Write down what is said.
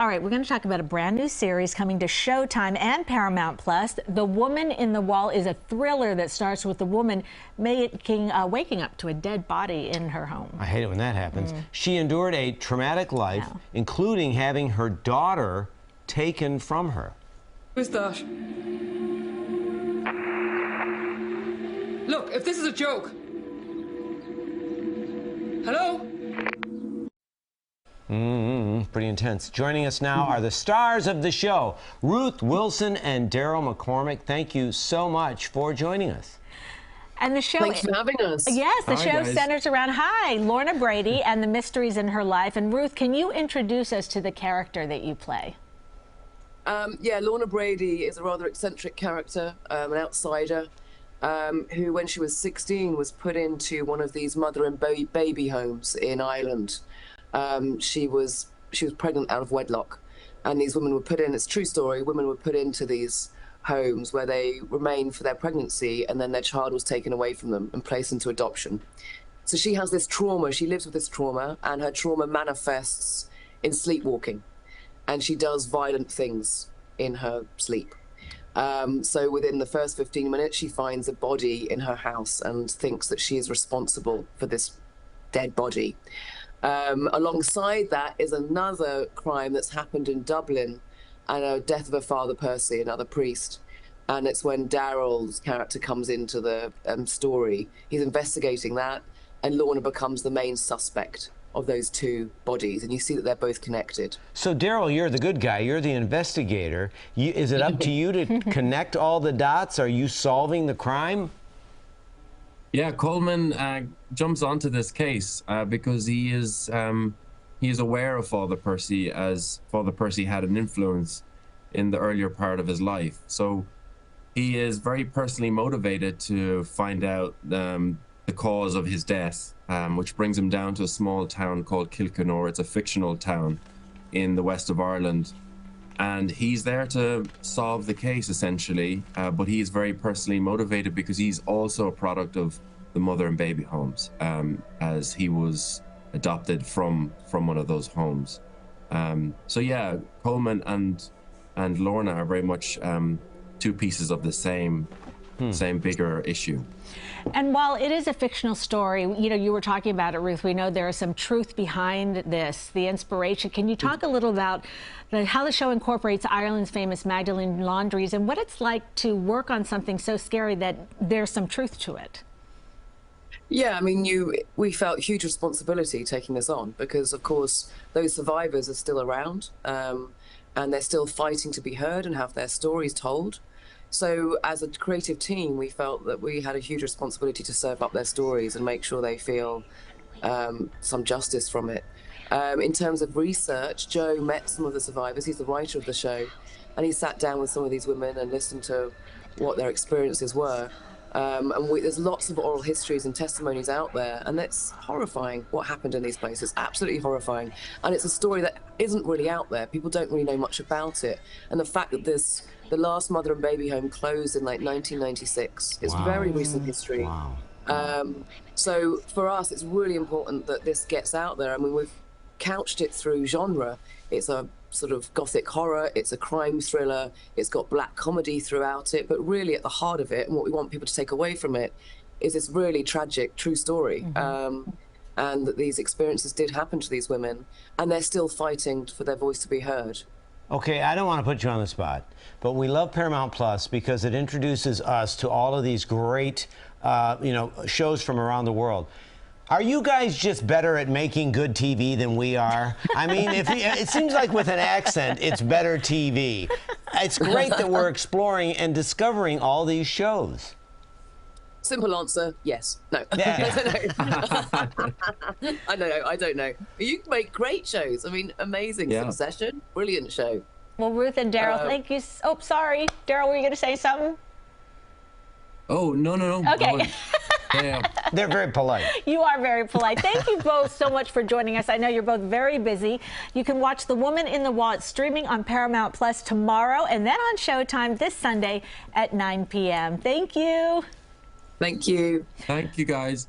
All right, we're going to talk about a brand new series coming to Showtime and Paramount Plus. The Woman in the Wall is a thriller that starts with the woman waking up to a dead body in her home. I hate it when that happens. She endured a traumatic life, including having her daughter taken from her. Who's that? Look, if this is a joke. Hello? Pretty intense. Joining us now are the stars of the show, Ruth Wilson and Daryl McCormick. Thank you so much for joining us. And the show... Thanks for having us. Yes, the show guys. centers around, Lorna Brady and the mysteries in her life. And Ruth, can you introduce us to the character that you play? Yeah, Lorna Brady is a rather eccentric character, an outsider, who, when she was 16, was put into one of these mother and baby homes in Ireland. She was pregnant out of wedlock, and these women were put in. It's a true story. Women were put into these homes where they remained for their pregnancy, and then their child was taken away from them and placed into adoption. So she has this trauma. She lives with this trauma, and her trauma manifests in sleepwalking, and she does violent things in her sleep. So within the first 15 minutes, she finds a body in her house and thinks that she is responsible for this dead body. Alongside that is another crime that's happened in Dublin, and a death of her father, Percy, another priest. And it's when Daryl's character comes into the story. He's investigating that, and Lorna becomes the main suspect of those two bodies, and you see that they're both connected. So, Daryl, you're the good guy. You're the investigator. Is it up to you to connect all the dots? Are you solving the crime? Yeah, Coleman jumps onto this case because he is aware of Father Percy, as Father Percy had an influence in the earlier part of his life. So he is very personally motivated to find out the cause of his death, which brings him down to a small town called Kilkenore. It's a fictional town in the west of Ireland. And he's there to solve the case, essentially, but he is very personally motivated because he's also a product of the mother and baby homes, as he was adopted from one of those homes. So yeah, Coleman and Lorna are very much two pieces of the same bigger issue. And while it is a fictional story, you were talking about it, Ruth, we know there is some truth behind this, the inspiration. Can you talk a little about how the show incorporates Ireland's famous Magdalene laundries and what it's like to work on something so scary that there's some truth to it? Yeah, I mean, we felt huge responsibility taking this on because, of course, those survivors are still around, and they're still fighting to be heard and have their stories told. So as a creative team, we felt that we had a huge responsibility to serve up their stories and make sure they feel some justice from it. In terms of research, Joe met some of the survivors. He's the writer of the show, and he sat down with some of these women and listened to what their experiences were. And there's lots of oral histories and testimonies out there, and it's horrifying what happened in these places, absolutely horrifying. And it's a story that isn't really out there. People don't really know much about it. And the fact that the last mother and baby home closed in like 1996 is very recent history. Wow. So for us, it's really important that this gets out there. I mean, we've couched it through genre. It's a sort of gothic horror, it's a crime thriller, it's got black comedy throughout it, but really at the heart of it, and what we want people to take away from it, is this really tragic, true story. And that these experiences did happen to these women, and they're still fighting for their voice to be heard. Okay, I don't want to put you on the spot, but we love Paramount Plus because it introduces us to all of these great, shows from around the world. Are you guys just better at making good TV than we are? I mean, it seems like with an accent, it's better TV. It's great that we're exploring and discovering all these shows. Simple answer, yes. No. Yeah. I don't know. You make great shows. I mean, amazing. Yeah. Succession, brilliant show. Well, Ruth and Daryl, thank you. Oh, sorry. Daryl, were you going to say something? Oh, no. Okay. Yeah. They're very polite. You are very polite. Thank you both so much for joining us. I know you're both very busy. You can watch The Woman in the Wall. It's streaming on Paramount Plus tomorrow and then on Showtime this Sunday at 9 p.m. Thank you. Thank you. Thank you, guys.